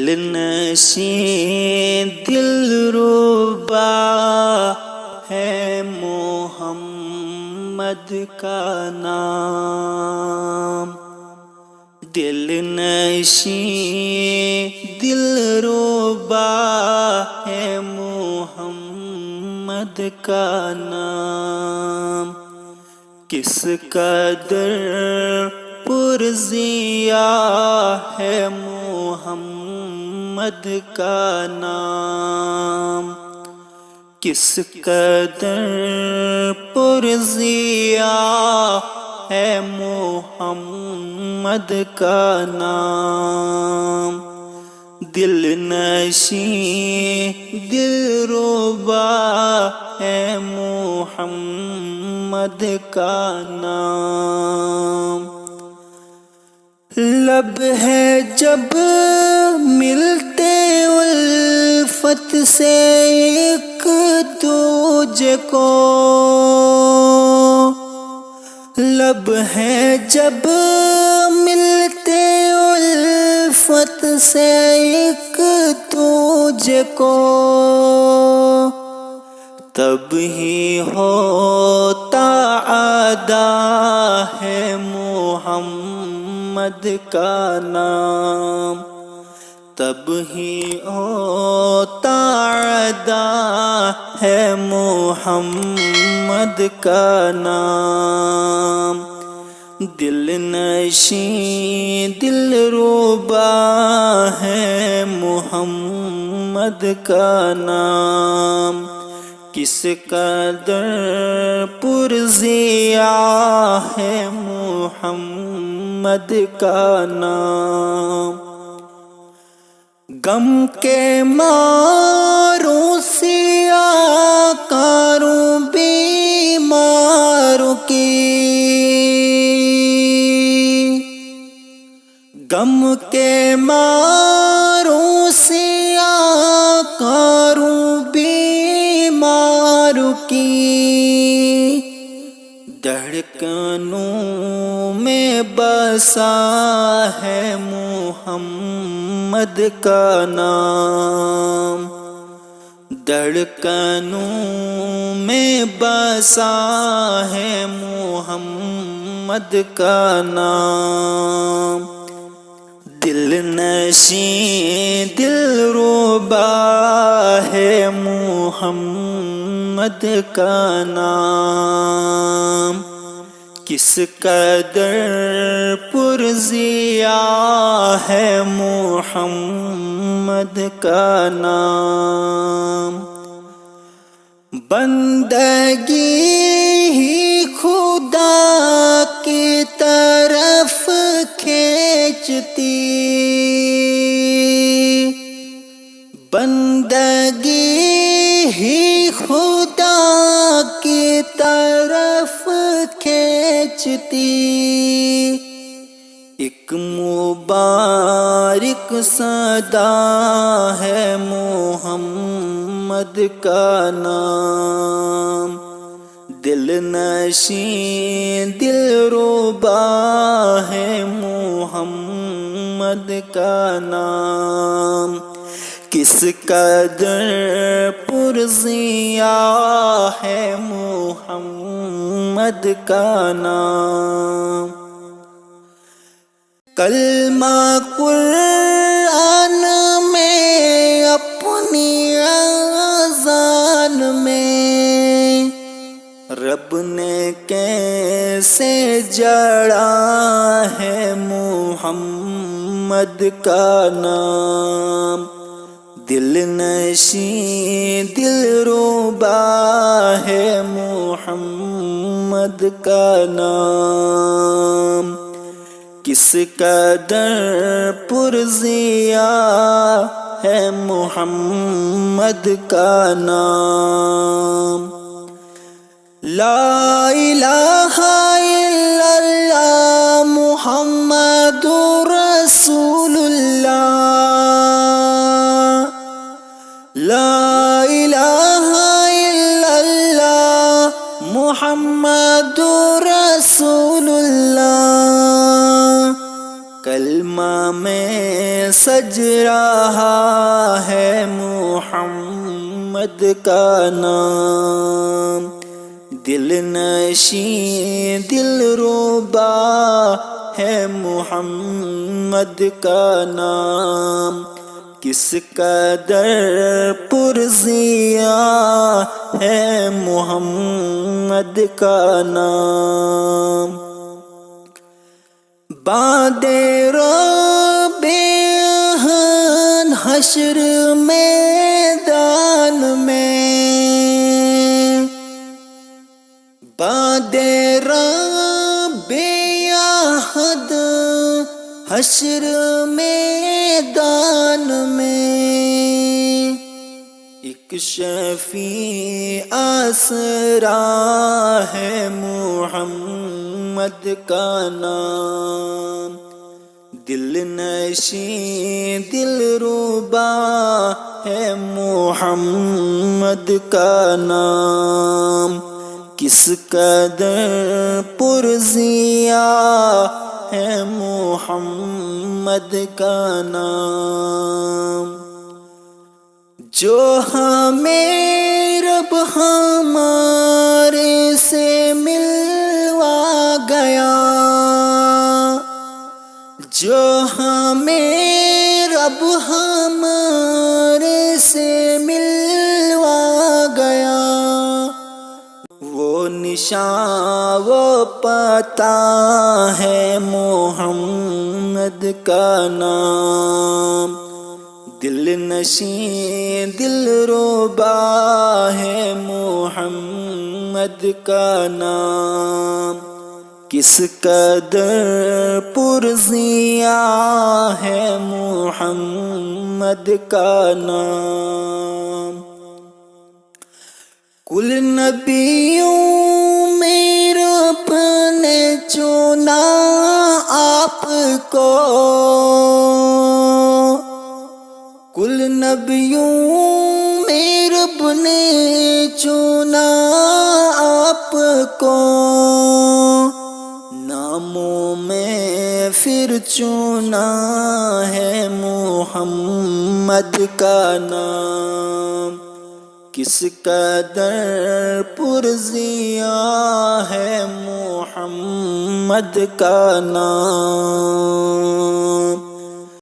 دل نشین دلربا ہے محمد کا نام، دل نشین دلربا ہے محمد کا نام، کس قدر پرزیا ہے محمد کا نام، کس قدر پرزیا ہے محمد کا نام، دل نشین دلربا ہے محمد کا نام، لب ہے جب ملتے الفت سے ایک دوجے کو، لب ہے جب ملتے الفت سے ایک دوجے کو، تب ہی ہوتا ادا ہے محمد کا نام، تب ہی ہوتا ادا ہے محمد کا نام، دل نشین دلربا ہے محمد کا نام، کس قدر پرزیا ہے محمد کا نام، غم کے ماروں سیاہ کاروں بیماروں کی، غم کے ماروں سیاہ کاروں بیماروں کی، دھڑکنوں میں بسا ہے محمد کا نام، دھڑکنوں میں بسا ہے محمد کا نام، دل نشین دلربا ہے محمد کا نام، کس قدر پرزیا ہے محمد کا نام، بندگی ہی خدا کی طرف کھینچتی، بندگی ہی خدا کی طرف کھینچتی، ایک مبارک صدا ہے محمد کا نام، دل نشین دلربا ہے محمد کا نام، کس قدر پرزیا ہے محمد کا نام، کلمہ قرآن میں اپنی اذان میں رب نے کیسے جڑا ہے محمد کا نام، دل نشین دلربا ہے محمد کا نام، کس قدر پرزیا ہے محمد کا نام، لا الہ الا اللہ محمد رسول اللہ، لا الہ الا اللہ محمد رسول اللہ، کلمہ میں سج رہا ہے محمد کا نام، دل نشین دل ربا ہے محمد کا نام، کس قدر پرزیا ہے محمد کا نام۔ باندے رب اہن حشر میدان میں، باندے رب احد حشر میدان میں، ایک شفیع آسرا ہے محمد کا نام، دل نشین دل ربا ہے محمد کا نام، کس قدر پرزیا ہے محمد کا نام، جو ہمیں رب ہمارے سے ملوا گیا، جو ہمیں رب ہمارے سے ملوا گیا، وہ نشان وہ پتہ ہے محمد کا نام، دل نشین دل ربا ہے محمد کا نام، کس قدر پرزیا ہے محمد کا نام۔ کل نبیوں میں رب نے چنا آپ کو، کل نبیوں میں رب نے چنا آپ کو، ناموں میں پھر چنا ہے محمد کا نام، کس قدر پرزیا ہے محمد کا نام۔